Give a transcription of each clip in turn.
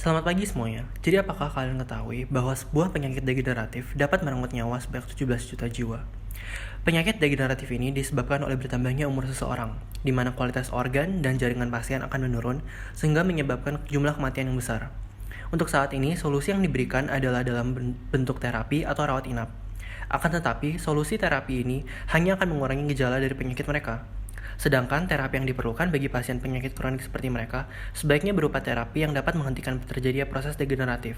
Selamat pagi semuanya. Jadi apakah kalian ketahui bahwa sebuah penyakit degeneratif dapat merenggut nyawa sebanyak 17 juta jiwa? Penyakit degeneratif ini disebabkan oleh bertambahnya umur seseorang, di mana kualitas organ dan jaringan pasien akan menurun, sehingga menyebabkan jumlah kematian yang besar. Untuk saat ini, solusi yang diberikan adalah dalam bentuk terapi atau rawat inap. Akan tetapi, solusi terapi ini hanya akan mengurangi gejala dari penyakit mereka. Sedangkan terapi yang diperlukan bagi pasien penyakit kronik seperti mereka sebaiknya berupa terapi yang dapat menghentikan terjadinya proses degeneratif.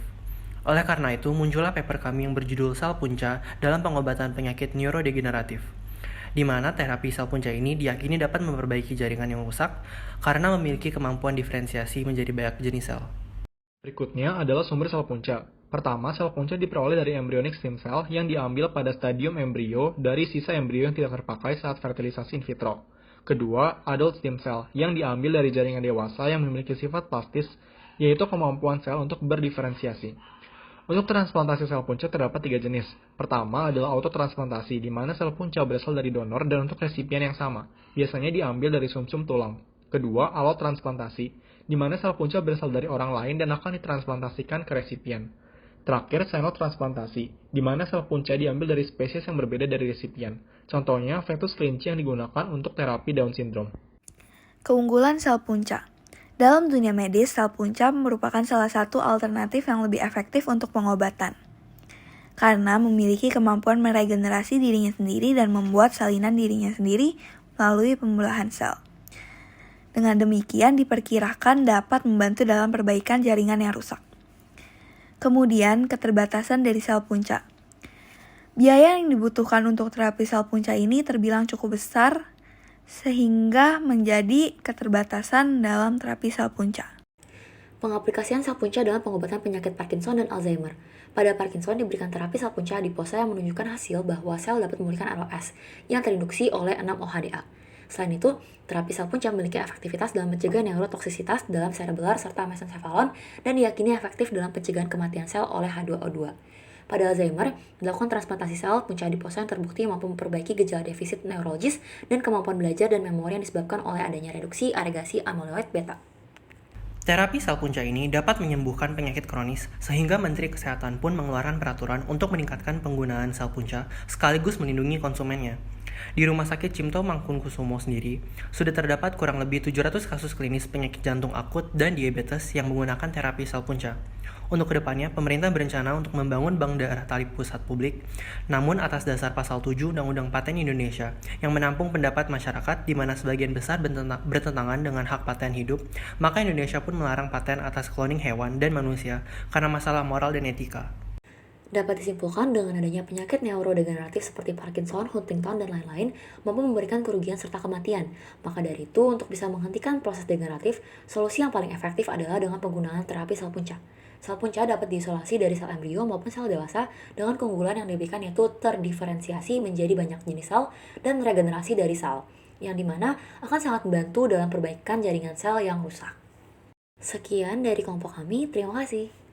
Oleh karena itu, muncullah paper kami yang berjudul Sel Punca dalam pengobatan penyakit neurodegeneratif, di mana terapi sel punca ini diyakini dapat memperbaiki jaringan yang rusak karena memiliki kemampuan diferensiasi menjadi banyak jenis sel. Berikutnya adalah sumber sel punca. Pertama, sel punca diperoleh dari embryonic stem cell yang diambil pada stadium embrio dari sisa embrio yang tidak terpakai saat fertilisasi in vitro. Kedua, adult stem cell yang diambil dari jaringan dewasa yang memiliki sifat plastis, yaitu kemampuan sel untuk berdiferensiasi. Untuk transplantasi sel punca terdapat 3 jenis. Pertama adalah autotransplantasi, di mana sel punca berasal dari donor dan untuk resipien yang sama, biasanya diambil dari sumsum tulang. Kedua, allotransplantasi, di mana sel punca berasal dari orang lain dan akan ditransplantasikan ke resipien. Terakhir, xenotransplantasi, di mana sel punca diambil dari spesies yang berbeda dari resipien. Contohnya, fetus kelinci yang digunakan untuk terapi Down syndrome. Keunggulan sel punca. Dalam dunia medis, sel punca merupakan salah satu alternatif yang lebih efektif untuk pengobatan. Karena memiliki kemampuan meregenerasi dirinya sendiri dan membuat salinan dirinya sendiri melalui pembelahan sel. Dengan demikian diperkirakan dapat membantu dalam perbaikan jaringan yang rusak. Kemudian, keterbatasan dari sel punca. Biaya yang dibutuhkan untuk terapi sel punca ini terbilang cukup besar, sehingga menjadi keterbatasan dalam terapi sel punca. Pengaplikasian sel punca dalam pengobatan penyakit Parkinson dan Alzheimer. Pada Parkinson diberikan terapi sel punca adiposa yang menunjukkan hasil bahwa sel dapat memulihkan ROS yang terinduksi oleh 6-OHDA. Selain itu, terapi sel punca memiliki efektivitas dalam mencegah neurotoksisitas dalam cerebellar serta mesencephalon dan diyakini efektif dalam pencegahan kematian sel oleh H2O2. Pada Alzheimer, dilakukan transplantasi sel punca adiposa yang terbukti mampu memperbaiki gejala defisit neurologis dan kemampuan belajar dan memori yang disebabkan oleh adanya reduksi agregasi amyloid beta. Terapi sel punca ini dapat menyembuhkan penyakit kronis, sehingga Menteri Kesehatan pun mengeluarkan peraturan untuk meningkatkan penggunaan sel punca sekaligus melindungi konsumennya. Di Rumah Sakit Cipto Mangunkusumo sendiri, sudah terdapat kurang lebih 700 kasus klinis penyakit jantung akut dan diabetes yang menggunakan terapi sel punca. Untuk kedepannya, pemerintah berencana untuk membangun bank darah tali pusat publik, namun atas dasar pasal 7 Undang-Undang Paten Indonesia yang menampung pendapat masyarakat di mana sebagian besar bertentangan dengan hak paten hidup, maka Indonesia pun melarang paten atas cloning hewan dan manusia karena masalah moral dan etika. Dapat disimpulkan dengan adanya penyakit neurodegeneratif seperti Parkinson, Huntington, dan lain-lain mampu memberikan kerugian serta kematian. Maka dari itu, untuk bisa menghentikan proses degeneratif, solusi yang paling efektif adalah dengan penggunaan terapi sel punca. Sel punca dapat diisolasi dari sel embrio maupun sel dewasa dengan keunggulan yang diberikan yaitu terdiferensiasi menjadi banyak jenis sel dan regenerasi dari sel, yang dimana akan sangat membantu dalam perbaikan jaringan sel yang rusak. Sekian dari kelompok kami, terima kasih.